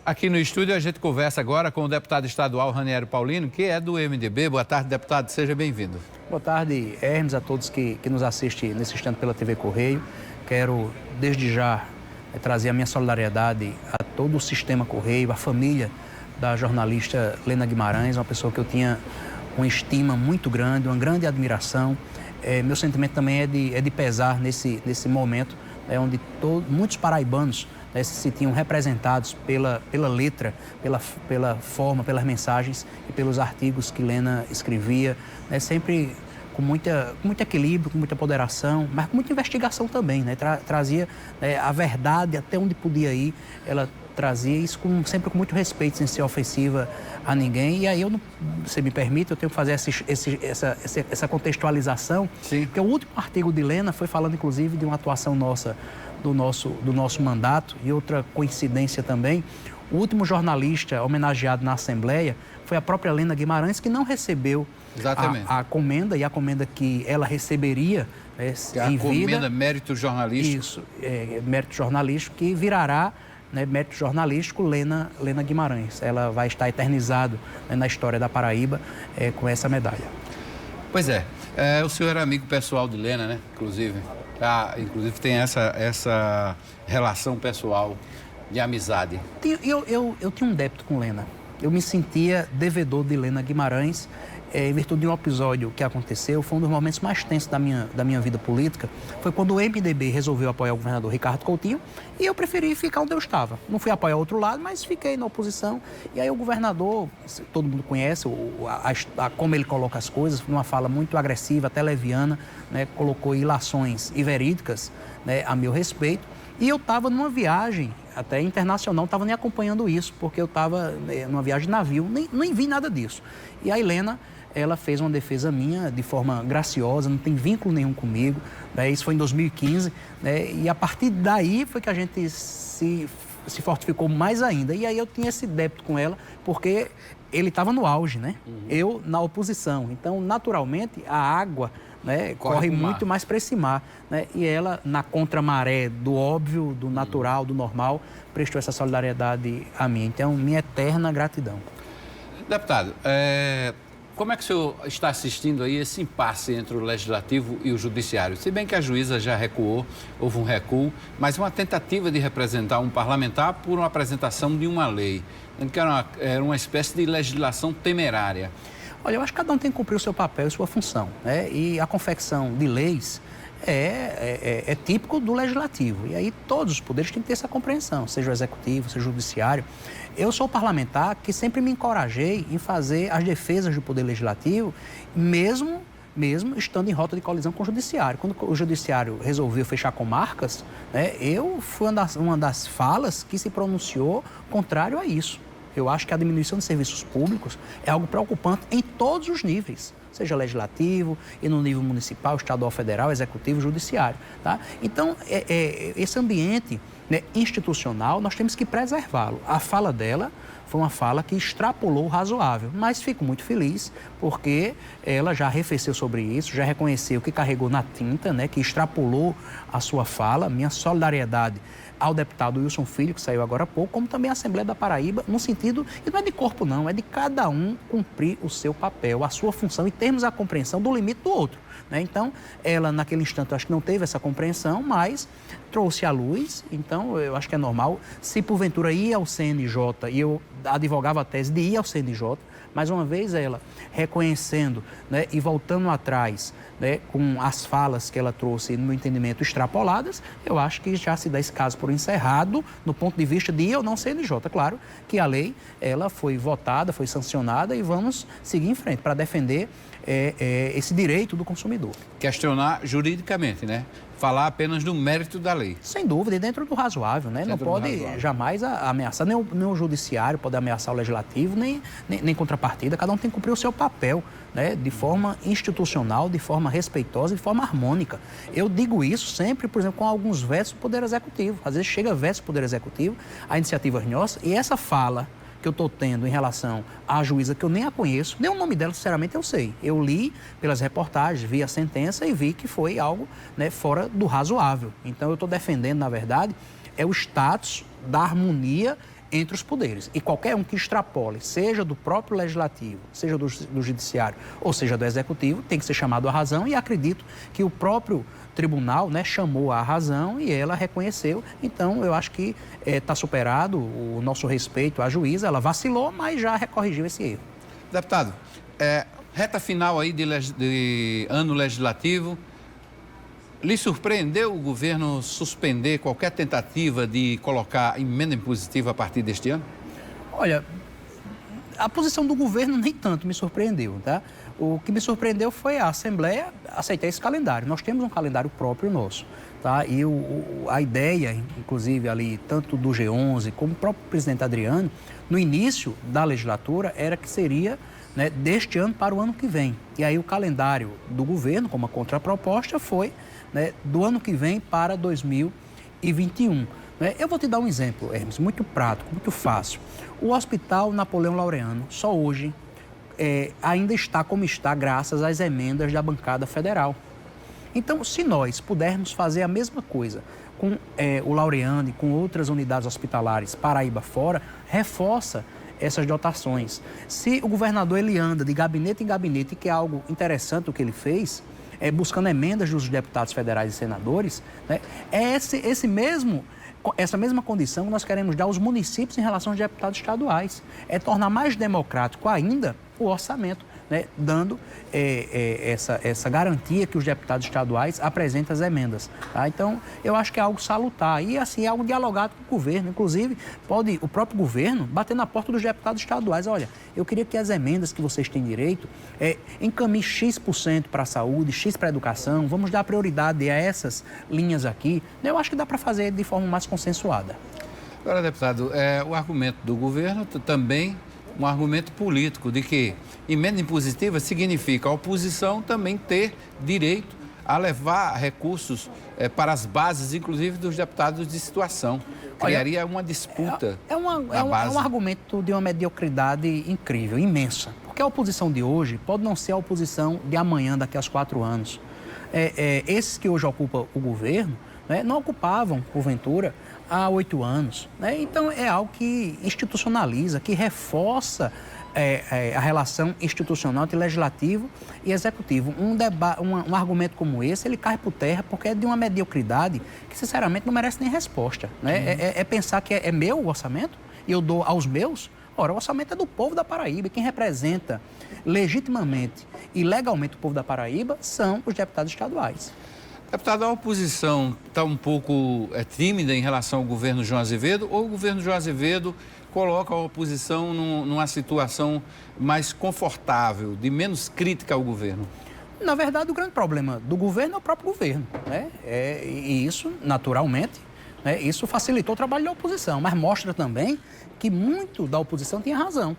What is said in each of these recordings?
Aqui no estúdio a gente conversa agora com o deputado estadual Raniero Paulino, que é do MDB. Boa tarde, deputado, seja bem-vindo. Boa tarde, Hermes, a todos que nos assistem nesse instante pela TV Correio. Quero, desde já, trazer a minha solidariedade a todo o sistema Correio, a família da jornalista Lena Guimarães, uma pessoa que eu tinha uma estima muito grande, uma grande admiração. Meu sentimento também é de pesar nesse momento, onde muitos paraibanos se sentiam representados pela letra, pela forma, pelas mensagens e pelos artigos que Lena escrevia, sempre com muito equilíbrio, com muita ponderação, mas com muita investigação também, trazia a verdade até onde podia ir. Ela trazia isso sempre com muito respeito, sem ser ofensiva a ninguém. E aí, se me permite, eu tenho que fazer essa contextualização. Sim. Porque o último artigo de Lena foi falando, inclusive, de uma atuação nossa, do nosso mandato. E outra coincidência também, o último jornalista homenageado na Assembleia foi a própria Lena Guimarães, que não recebeu a comenda, e a comenda que ela receberia em vida. A comenda mérito jornalístico. Isso, mérito jornalístico, que virará mérito jornalístico Lena Guimarães. Ela vai estar eternizado na história da Paraíba com essa medalha. Pois é, o senhor era amigo pessoal de Lena, né? Inclusive tem essa relação pessoal de amizade. Eu tinha um débito com Lena. Eu me sentia devedor de Lena Guimarães em virtude de um episódio que aconteceu. Foi um dos momentos mais tensos da minha vida política. Foi quando o MDB resolveu apoiar o governador Ricardo Coutinho e eu preferi ficar onde eu estava. Não fui apoiar outro lado, mas fiquei na oposição. E aí o governador, todo mundo conhece como ele coloca as coisas, numa fala muito agressiva, até leviana, colocou ilações e verídicas a meu respeito. E eu estava numa viagem, até internacional, não estava nem acompanhando isso, porque eu estava numa viagem de navio, nem vi nada disso. E a Lena, ela fez uma defesa minha de forma graciosa, não tem vínculo nenhum comigo, isso foi em 2015, e a partir daí foi que a gente se fortificou mais ainda. E aí eu tinha esse débito com ela, porque ele estava no auge, Eu na oposição. Então, naturalmente, a água corre muito mais para esse mar. E ela, na contramaré do óbvio, do natural, do normal, prestou essa solidariedade a mim. Então, minha eterna gratidão. Deputado, como é que o senhor está assistindo aí esse impasse entre o Legislativo e o Judiciário? Se bem que a juíza já recuou, houve um recuo, mas uma tentativa de representar um parlamentar por uma apresentação de uma lei, que era uma espécie de legislação temerária. Olha, eu acho que cada um tem que cumprir o seu papel e sua função, E a confecção de leis é típico do Legislativo. E aí todos os poderes têm que ter essa compreensão, seja o Executivo, seja o Judiciário. Eu sou parlamentar que sempre me encorajei em fazer as defesas do Poder Legislativo, mesmo estando em rota de colisão com o Judiciário. Quando o Judiciário resolveu fechar comarcas, eu fui uma das falas que se pronunciou contrário a isso. Eu acho que a diminuição de serviços públicos é algo preocupante em todos os níveis, seja legislativo e no nível municipal, estadual, federal, executivo, judiciário. Então, esse ambiente institucional, nós temos que preservá-lo. A fala dela foi uma fala que extrapolou o razoável, mas fico muito feliz porque ela já arrefeceu sobre isso, já reconheceu que carregou na tinta, que extrapolou a sua fala. Minha solidariedade ao deputado Wilson Filho, que saiu agora há pouco, como também a Assembleia da Paraíba, no sentido, e não é de corpo não, é de cada um cumprir o seu papel, a sua função, e termos a compreensão do limite do outro. Então, ela naquele instante, eu acho que não teve essa compreensão, mas trouxe à luz. Então, eu acho que é normal. Se porventura ia ao CNJ, e eu advogava a tese de ir ao CNJ, mais uma vez ela reconhecendo e voltando atrás com as falas que ela trouxe, no meu entendimento, extrapoladas, eu acho que já se dá esse caso por encerrado, no ponto de vista de ir ou não CNJ. Claro que a lei ela foi votada, foi sancionada e vamos seguir em frente para defender esse direito do consumidor. Questionar juridicamente, Falar apenas do mérito da lei. Sem dúvida, e dentro do razoável, Não pode jamais ameaçar, nem o judiciário pode ameaçar o legislativo, nem contrapartida. Cada um tem que cumprir o seu papel, de forma institucional, de forma respeitosa, de forma harmônica. Eu digo isso sempre, por exemplo, com alguns vetos do Poder Executivo. Às vezes chega vetos do Poder Executivo, a iniciativa nossa, e essa fala que eu estou tendo em relação à juíza, que eu nem a conheço, nem o nome dela, sinceramente, eu sei. Eu li pelas reportagens, vi a sentença e vi que foi algo, né, fora do razoável. Então, eu estou defendendo, na verdade, é o status da harmonia entre os poderes. E qualquer um que extrapole, seja do próprio legislativo, seja do judiciário, ou seja do executivo, tem que ser chamado à razão, e acredito que o próprio tribunal, né, chamou à razão e ela reconheceu. Então, eu acho que está superado o nosso respeito à juíza. Ela vacilou, mas já corrigiu esse erro. Deputado, reta final aí de ano legislativo, lhe surpreendeu o governo suspender qualquer tentativa de colocar emenda impositiva a partir deste ano? Olha, a posição do governo nem tanto me surpreendeu, tá? O que me surpreendeu foi a Assembleia aceitar esse calendário. Nós temos um calendário próprio nosso, tá? E a ideia, inclusive ali, tanto do G11 como o próprio presidente Adriano, no início da legislatura, era que seria, né, deste ano para o ano que vem. E aí o calendário do governo, como a contraproposta, foi, né, do ano que vem para 2021. Né? Eu vou te dar um exemplo, Hermes, muito prático, muito fácil. O Hospital Napoleão Laureano, só hoje, ainda está como está graças às emendas da bancada federal. Então, se nós pudermos fazer a mesma coisa com o Laureano e com outras unidades hospitalares Paraíba fora, reforça essas dotações. Se o governador ele anda de gabinete em gabinete, que é algo interessante o que ele fez, buscando emendas dos deputados federais e senadores, né, essa mesma condição que nós queremos dar aos municípios em relação aos deputados estaduais. É tornar mais democrático ainda o orçamento, né, dando essa garantia que os deputados estaduais apresentem as emendas. Tá? Então, eu acho que é algo salutar e, assim, é algo dialogado com o governo. Inclusive, pode o próprio governo bater na porta dos deputados estaduais. Olha, eu queria que as emendas que vocês têm direito encaminhem X% para a saúde, X para a educação, vamos dar prioridade a essas linhas aqui. Eu acho que dá para fazer de forma mais consensuada. Agora, deputado, o argumento do governo também um argumento político de que emenda impositiva significa a oposição também ter direito a levar recursos para as bases, inclusive dos deputados de situação. Criaria uma disputa na base. É um argumento de uma mediocridade incrível, imensa. Porque a oposição de hoje pode não ser a oposição de amanhã, daqui a 4 anos. Esses que hoje ocupam o governo, né, não ocupavam, porventura, há 8 anos. Né? Então, é algo que institucionaliza, que reforça a relação institucional entre legislativo e executivo. Um argumento como esse, ele cai por terra porque é de uma mediocridade que, sinceramente, não merece nem resposta. Né? Pensar que é meu o orçamento e eu dou aos meus. Ora, o orçamento é do povo da Paraíba e quem representa legitimamente e legalmente o povo da Paraíba são os deputados estaduais. Deputado, a oposição está um pouco tímida em relação ao governo João Azevedo, ou o governo João Azevedo coloca a oposição numa situação mais confortável, de menos crítica ao governo? Na verdade, o grande problema do governo é o próprio governo. Né? E isso, naturalmente, né, isso facilitou o trabalho da oposição, mas mostra também que muito da oposição tinha razão.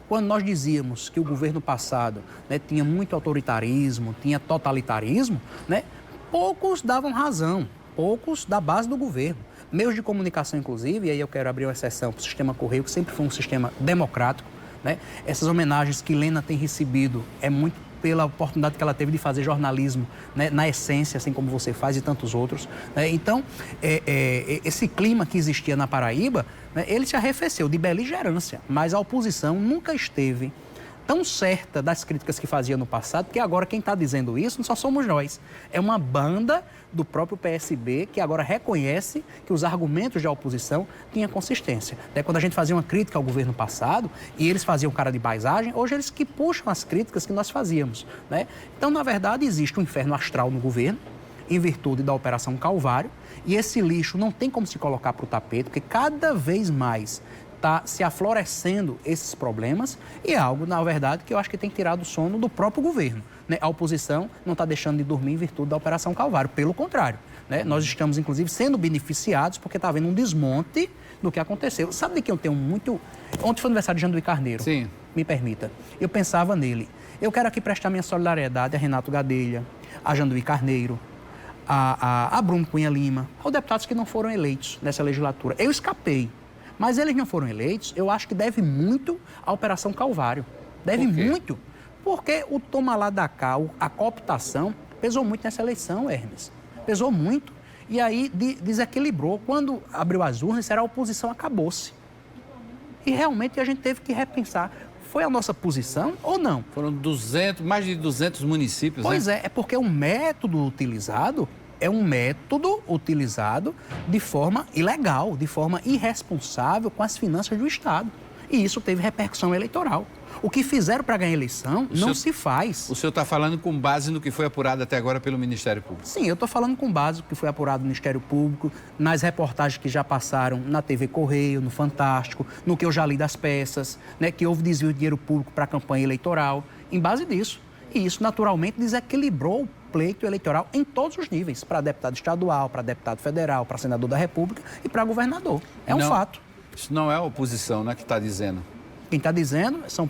Quando nós dizíamos que o governo passado, né, tinha muito autoritarismo, tinha totalitarismo, né, poucos davam razão, poucos da base do governo. Meios de comunicação, inclusive, e aí eu quero abrir uma exceção para o sistema Correio, que sempre foi um sistema democrático. Né? Essas homenagens que Lena tem recebido é muito pela oportunidade que ela teve de fazer jornalismo, né, na essência, assim como você faz e tantos outros. Né? Então, esse clima que existia na Paraíba, né, ele se arrefeceu de beligerância, mas a oposição nunca esteve tão certa das críticas que fazia no passado, que agora quem está dizendo isso não só somos nós. É uma banda do próprio PSB que agora reconhece que os argumentos da oposição tinham consistência. Quando a gente fazia uma crítica ao governo passado e eles faziam cara de paisagem, hoje eles que puxam as críticas que nós fazíamos. Né? Então, na verdade, existe um inferno astral no governo, em virtude da Operação Calvário, e esse lixo não tem como se colocar para o tapete, porque cada vez mais está se aflorescendo esses problemas e é algo, na verdade, que eu acho que tem que tirar do sono do próprio governo. Né? A oposição não está deixando de dormir em virtude da Operação Calvário, pelo contrário. Né? Nós estamos, inclusive, sendo beneficiados porque está havendo um desmonte do que aconteceu. Sabe de quem eu tenho muito... Ontem foi o aniversário de Janduí Carneiro. Sim. Me permita. Eu pensava nele. Eu quero aqui prestar minha solidariedade a Renato Gadelha, a Janduí Carneiro, a Bruno Cunha Lima, aos deputados que não foram eleitos nessa legislatura. Eu escapei. Mas eles não foram eleitos, eu acho que deve muito à Operação Calvário. Deve muito. Porque o toma lá da cá, a cooptação, pesou muito nessa eleição, Hermes. Pesou muito. E aí desequilibrou. Quando abriu as urnas, era a oposição, acabou-se. E realmente a gente teve que repensar. Foi a nossa posição ou não? Foram mais de 200 municípios, Pois né? é porque o método utilizado é um método utilizado de forma ilegal, de forma irresponsável com as finanças do Estado. E isso teve repercussão eleitoral. O que fizeram para ganhar a eleição não se faz. O senhor está falando com base no que foi apurado até agora pelo Ministério Público? Sim, eu estou falando com base no que foi apurado no Ministério Público, nas reportagens que já passaram na TV Correio, no Fantástico, no que eu já li das peças, né, que houve desvio de dinheiro público para a campanha eleitoral, em base disso. E isso, naturalmente, desequilibrou o pleito eleitoral em todos os níveis, para deputado estadual, para deputado federal, para senador da República e para governador. É um fato. Isso não é a oposição, né, que está dizendo? Quem está dizendo são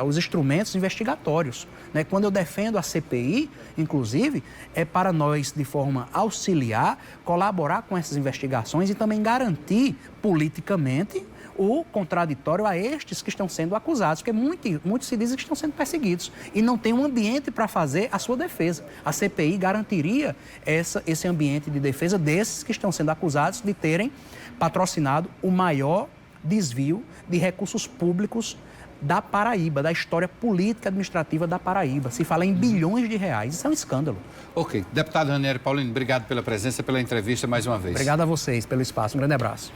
os instrumentos investigatórios. Né? Quando eu defendo a CPI, inclusive, é para nós, de forma auxiliar, colaborar com essas investigações e também garantir politicamente o contraditório a estes que estão sendo acusados, porque muitos se dizem que estão sendo perseguidos e não tem um ambiente para fazer a sua defesa. A CPI garantiria esse ambiente de defesa desses que estão sendo acusados de terem patrocinado o maior desvio de recursos públicos da Paraíba, da história política administrativa da Paraíba. Se fala em bilhões de reais. Isso é um escândalo. Ok. Deputado Ranieri Paulino, obrigado pela presença, pela entrevista mais uma vez. Obrigado a vocês pelo espaço. Um grande abraço.